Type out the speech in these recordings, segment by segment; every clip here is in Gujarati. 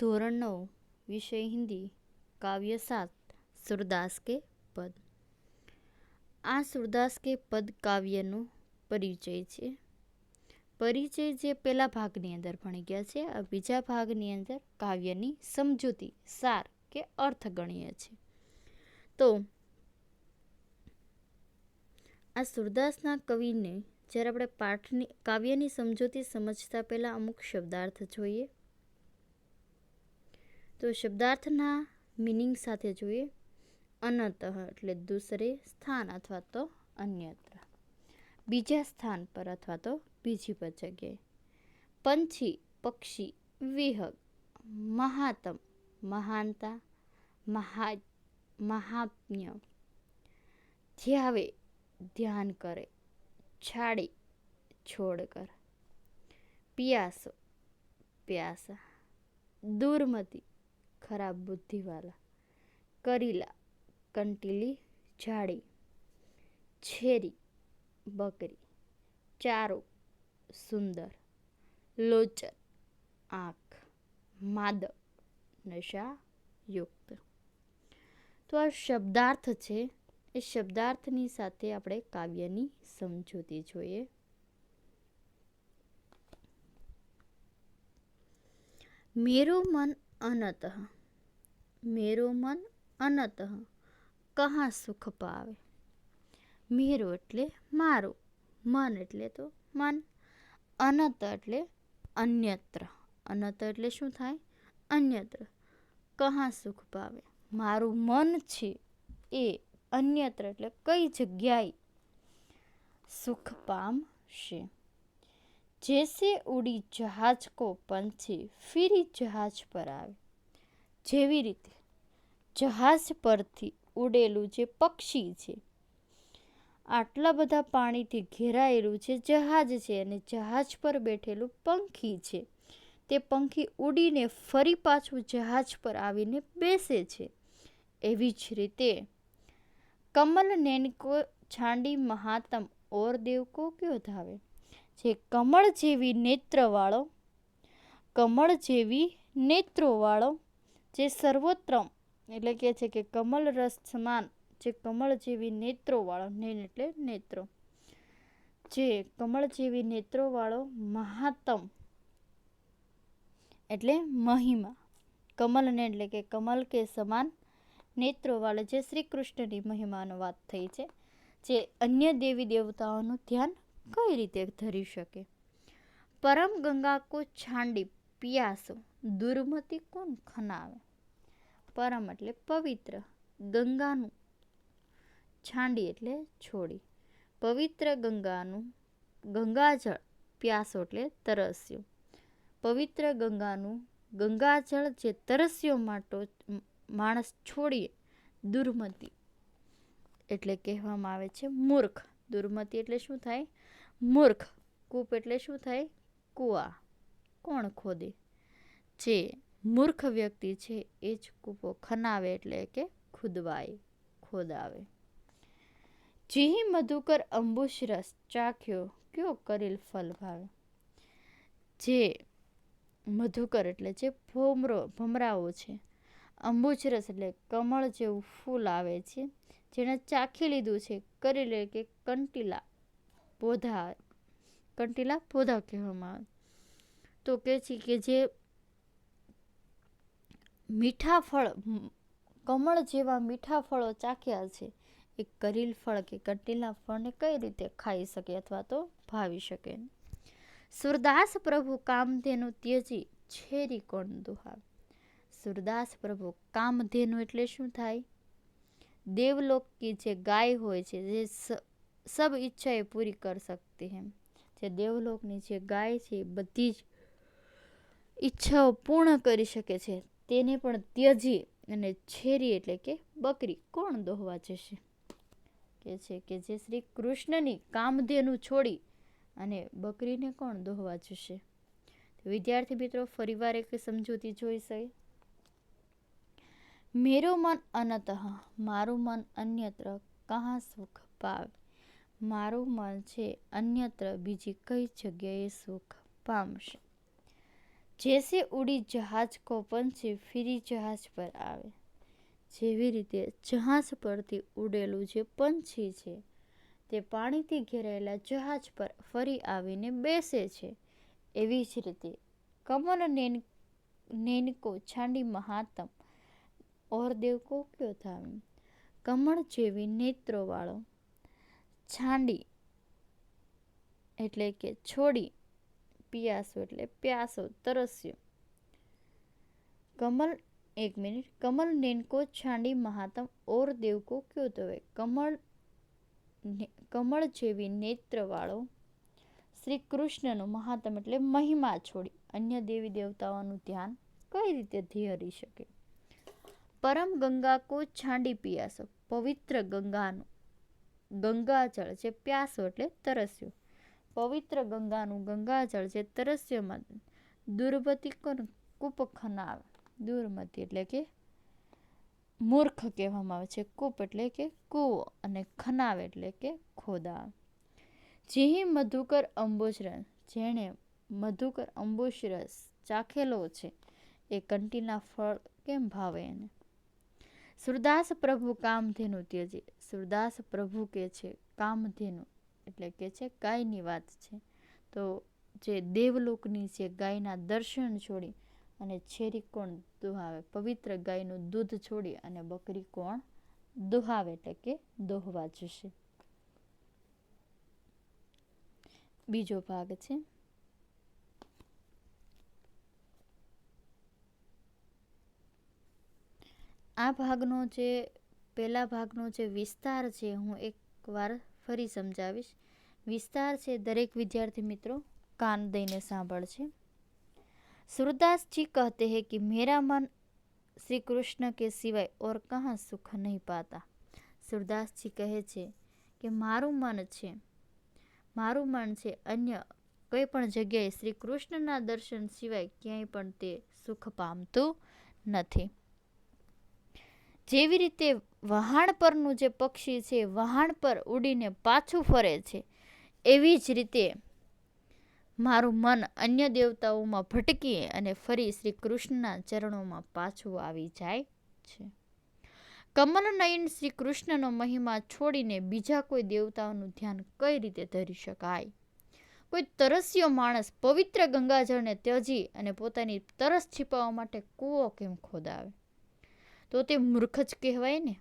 ધોરણ 9 વિષય હિન્દી કાવ્ય 7 સુરદાસ કે પદ। આ સુરદાસ કે પદ કાવ્યનો પરિચય છે। પરિચય જે પહેલા ભાગની અંદર ભણી ગયા છે, આ બીજા ભાગની અંદર કાવ્યની સમજૂતી, સાર કે અર્થ ગણીએ છે। તો આ સુરદાસના કવિને જ્યારે આપણે પાઠની કાવ્યની સમજૂતી સમજતા પહેલાં અમુક શબ્દાર્થ જોઈએ। તો શબ્દાર્થના મિનિંગ સાથે જોઈએ। અનતઃ એટલે દૂસરે સ્થાન અથવા તો અન્યત્ર, બીજા સ્થાન પર અથવા તો બીજી પર જગ્યાએ। પંછી પક્ષી, વિહગ, મહાતમ મહાનતા, મહાત્મ્ય, ધ્યાવે ધ્યાન કરે, છાડી છોડ કર, પિયાસો પ્યાસા, દુર્મતિ ખરાબ બુદ્ધિવાલા, કરીલા કંટીલી જાડી, છેરી બકરી, ચારો સુંદર, લોચન આંખ, માદક નશા યુક્ત। તો આ શબ્દાર્થ છે, એ શબ્દાર્થની સાથે આપણે કાવ્યની સમજૂતી જોઈએ। મેરો મન અનતઃ, મેરો મન અનતઃ કહા સુખ પાવે। મેરો એટલે મારો, મન એટલે તો મન, અનત એટલે અન્યત્ર, અનત એટલે શું થાય? અન્યત્ર। કહા સુખ પાવે, મારું મન છે એ અન્યત્ર એટલે કઈ જગ્યાએ સુખ પામશે। जैसे उड़ी जहाज को पंछी फिरी जहाज पर आवे, જેવી રીતે જહાજ પરથી ઉડેલું જે પક્ષી છે, આટલા બધા પાણીથી ઘેરાયેલું છે જહાજ છે, અને જહાજ પર બેઠેલું પંખી છે, તે પંખી ઉડીને ફરી પાછું જહાજ પર આવીને બેસે છે, એવી જ રીતે કમલ નૈनको છાંડી મહાતમ ઓર દેવ કો ક્યો ધાવે। જે કમળ જેવી નેત્રવાળો, કમળ જેવી નેત્રોવાળો, જે સર્વોત્તમ એટલે કે છે કે કમલ રસ સમાન, જે કમળ જેવી નેત્રોવાળો, નેન એટલે નેત્રો, જે કમળ જેવી નેત્રોવાળો મહાત્મ એટલે મહિમા, કમલ ને એટલે કે કમલ કે સમાન નેત્રોવાળો, જે શ્રી કૃષ્ણની મહિમાનો વાત થઈ છે, જે અન્ય દેવી દેવતાઓનું ધ્યાન કઈ રીતે ધરી શકે। પરમ ગંગા કો છાંડી પિયાસો, દુર્મતિ કોણ ખનાવે। પરમ એટલે પવિત્ર, ગંગાનું, છાંડી એટલે છોડી, પવિત્ર ગંગાનું, ગંગાજળ, પ્યાસો એટલે તરસ્યો, પવિત્ર ગંગાનું ગંગાજળ જે તરસ્યો માટો માણસ છોડીએ, દુર્મતિ એટલે કહેવામાં આવે છે મૂર્ખ। દુર્મતિ એટલે શું થાય? મૂર્ખ। કૂપ એટલે શું થાય? કૂવા, કોણ ખોદે? જે મૂર્ખ વ્યક્તિ છે એ જ કૂપો ખનાવે એટલે કે ખુદવાય, ખોદાવે। જેહી મધુકર અંબુશ રસ ચાખ્યો, કયો કરેલ ફલ ભાવે। જે મધુકર એટલે જે ભમરાઓ છે, અંબુજ રસ એટલે કમળ જેવું ફૂલ આવે છે, જેણે ચાખી લીધું છે, કરી લે કે કંટીલા પોધા, કંટીલા પોધા કહેવામાં આવે। તો કે છે કે જે મીઠા ફળ, કમળ જેવા મીઠા ફળો ચાખ્યા છે, એ કરેલ ફળ કે કંટીલા ફળને કઈ રીતે ખાઈ શકે અથવા તો ભાવી શકે। સુરદાસ પ્રભુ કામધેનુ ત્યજી છેરી કોણ દુહાવે। સુરદાસ પ્રભુ કામધેનુ એટલે શું થાય? દેવલોક की જે ગાય હોય છે, જે સબ ઈચ્છાએ પૂરી કર सकती है, જે દેવલોકની જે ગાય છે એ બધી જ ઈચ્છાઓ પૂર્ણ કરી શકે છે, તેને પણ ત્યજી અને છેરી એટલે કે બકરી કોણ દોહવા જશે। કે છે કે જે શ્રી કૃષ્ણની કામધેનુ છોડી અને બકરીને કોણ દોહવા જશે। વિદ્યાર્થી મિત્રો ફરીવાર એક સમજૂતી જોઈશે। મેરો મન અનતઃ, મારું મન અન્યત્ર કહા સુખ પાવે। મારું મન છે અન્યત્ર બીજી કઈ જગ્યાએ સુખ પામશે। जैसे उड़ी जहाज को पंछी ફરી જહાજ પર આવે, જેવી રીતે જહાજ પરથી ઉડેલું જે પંછી છે તે પાણીથી ઘેરાયેલા જહાજ પર ફરી આવીને બેસે છે, એવી જ રીતે કમલ નૈન કો છાંડી મહાતમ ઓર દેવ કો ક્યો થામી. કમળ જેવી નેત્રોવાળો છાંડી એટલે કે છોડી, પિયાસો એટલે પ્યાસો, તરસ્યો. કમલ નૈન કો છાંડી મહાતમ ઓર દેવ કો ક્યો તવે. કમળ જેવી નેત્રવાળો શ્રી કૃષ્ણનો મહાત્મ એટલે મહિમા છોડી અન્ય દેવી દેવતાઓનું ધ્યાન કઈ રીતે ધરી શકે. પરમ ગંગા કો છાંડી પિયાસો, પવિત્ર ગંગાનું ગંગાજળ જે પ્યાસો એટલે તરસ્યો, પવિત્ર ગંગાનું ગંગાજળ જે તરસ્યોમાં દુર્મતી કૂપ ખનાવે. દુર્મતી એટલે કે મૂર્ખ કહેવામાં આવે છે, કૂપ એટલે કે કૂવો, અને ખનાવ એટલે કે ખોદા. જેહી મધુકર અંબુજરસ, જેણે મધુકર અંબુજરસ ચાખેલો છે એ કંટીના ફળ કેમ ભાવે એને. સુરદાસ પ્રભુ કામધેનુ ત્યજી, સુરદાસ પ્રભુ કે છે કામધેનુ એટલે કે છે ગાયની વાત છે, તો જે દેવલોકની છે ગાયના દર્શન છોડી અને છેરી કોણ દુહાવે, પવિત્ર ગાયનું દૂધ છોડી અને બકરી કોણ દુહાવે એટલે કે દોહવા જશે. બીજો ભાગ છે. આ ભાગનો જે પહેલા ભાગનો જે વિસ્તાર છે હું એકવાર ફરી સમજાવીશ. વિસ્તાર છે દરેક વિદ્યાર્થી મિત્રો કાન દઈને સાંભળશે. सूरदास जी कहते हैं कि मेरा मन श्री कृष्ण के सिवाय और कहाँ सुख नहीं पाता. सूरदासजी કહે છે કે મારું મન છે અન્ય કઈ પણ જગ્યાએ શ્રી કૃષ્ણના દર્શન સિવાય ક્યાંય પણ તે સુખ પામતું નથી. જેવી રીતે વહાણ પરનું જે પક્ષી છે વહાણ પર ઉડીને પાછું ફરે છે, એવી જ રીતે મારું મન અન્ય દેવતાઓમાં ભટકી અને ફરી શ્રી કૃષ્ણના ચરણોમાં પાછું આવી જાય છે. કમલ નયન શ્રી કૃષ્ણનો મહિમા છોડીને બીજા કોઈ દેવતાઓનું ધ્યાન કઈ રીતે ધરી શકાય. કોઈ તરસ્યો માણસ પવિત્ર ગંગાજળને ત્યજી અને પોતાની તરસ छिपाવવા માટે કૂવો કેમ ખોદાવે, તો તે મૂર્ખ જ કહેવાય ને.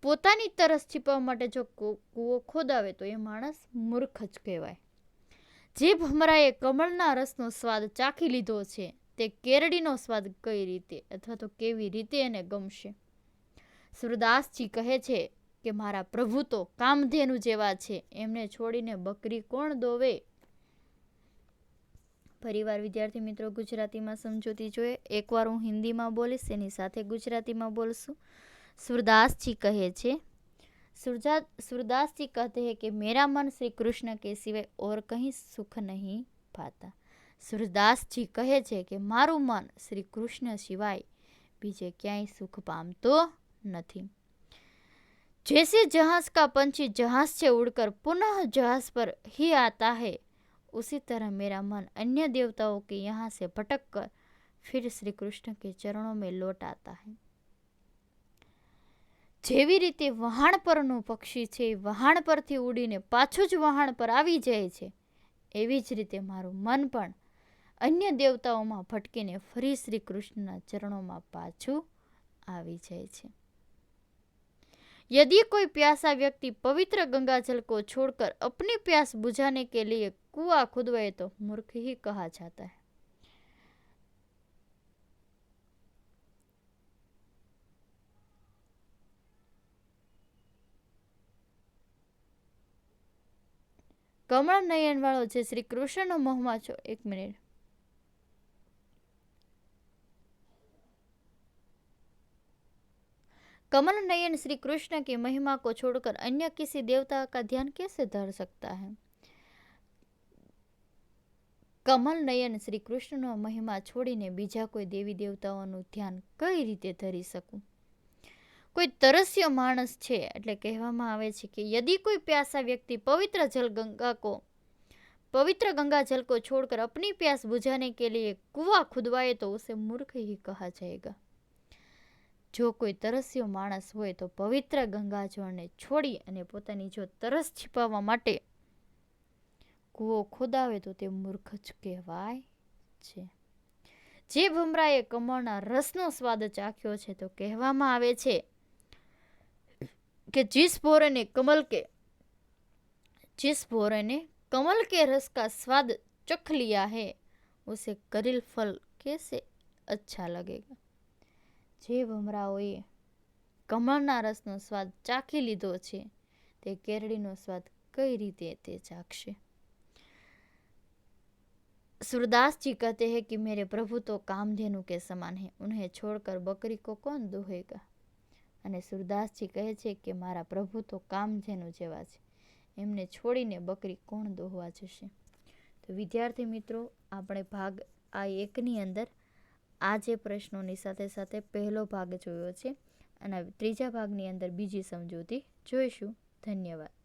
પોતાની તરસ छिपाવવા માટે જો કૂવો ખોદાવે તો એ માણસ મૂર્ખ જ કહેવાય. જે ભમરાએ કમળના રસનો સ્વાદ ચાખી લીધો છે તે કેરડીનો સ્વાદ કઈ રીતે અથવા તો કેવી રીતે એને ગમશે. સુરદાસજી કહે છે કે મારા પ્રભુ તો કામધેનુ જેવા છે, એમને છોડીને બકરી કોણ દોવે. ફરીવાર વિદ્યાર્થી મિત્રો ગુજરાતીમાં સમજૂતી જોઈએ. એકવાર હું હિન્દીમાં બોલીશ, એની સાથે ગુજરાતીમાં બોલશું. સુરદાસજી કહે છે, सूरदास जी कहते हैं कि मेरा मन श्री कृष्ण के सिवाय और कहीं सुख नहीं पाता. सूरदास जी કહે છે કે મારું મન શ્રી કૃષ્ણ સિવાય બીજે ક્યાંય સુખ પામતો નથી. जैसे जहाज का पंछी जहाज से उड़कर पुनः जहाज पर ही आता है, उसी तरह मेरा मन अन्य देवताओं के यहाँ से भटक कर फिर श्री कृष्ण के चरणों में लौट आता है. જેવી રીતે વહાણ પરનું પક્ષી છે વહાણ પરથી ઉડીને પાછું જ વહાણ પર આવી જાય છે, એવી જ રીતે મારું મન પણ અન્ય દેવતાઓમાં ભટકીને ફરી શ્રી કૃષ્ણના ચરણોમાં પાછું આવી જાય છે. यदि कोई प्यासा व्यक्ति पवित्र गंगाजल को छोड़कर अपनी प्यास बुझाने के लिए कुआं खुदवाए तो मूर्ख ही कहा जाता है. કમળ નયન વાળો જે શ્રી કૃષ્ણનો મોહમાં છો. એક મિનિટ. कमल नयन श्री कृष्ण की महिमा को छोड़कर अन्य किसी देवता का ध्यान कैसे धर सकता है. કમલ નયન શ્રી કૃષ્ણનો મહિમા છોડીને બીજા કોઈ દેવી દેવતાઓનું ધ્યાન કઈ રીતે ધરી શકું. કોઈ તરસ્યો માણસ છે એટલે કહેવામાં આવે છે કે યદિ કોઈ પ્યાસા વ્યક્તિ પવિત્ર જલ ગંગા કો पवित्र गंगा जल को छोड़कर अपनी प्यास बुझाने के लिए कुआं खुदवाए तो उसे मूर्ख ही कहा जाएगा। जो कोई तरस्यो माणस હોય તો પવિત્ર ગંગા જળને છોડી અને પોતાની જો તરસ छिपाવવા માટે કૂવો ખોદાવે તો તે મૂર્ખ જ કહેવાય છે। જે ભમરાએ કમળના રસનો સ્વાદ ચાખ્યો છે તો કહેવામાં આવે છે कि जिस भौरे ने कमल के रस का स्वाद चख लिया है उसे करील फल कैसे अच्छा लगेगा। जे भमराओए कमलना रसनो स्वाद चाखी लीधो छे ते केरडीनो स्वाद कई रीते ते चाखशे। सूरदास जी कहते हैं कि मेरे प्रभु तो कामधेनु के समान है, उन्हें छोड़कर बकरी को कौन दोहेगा। અને સુરદાસજી કહે છે કે મારા પ્રભુ તો કામધેનુ જેવા છે, એમને છોડીને બકરી કોણ દોહવા જશે। તો વિદ્યાર્થી મિત્રો, આપણે ભાગ આ 1ની અંદર આ જે પ્રશ્નોની સાથે સાથે પહેલો ભાગ જોયો છે અને ત્રીજા ભાગની અંદર બીજી સમજૂતી જોઈશું। ધન્યવાદ।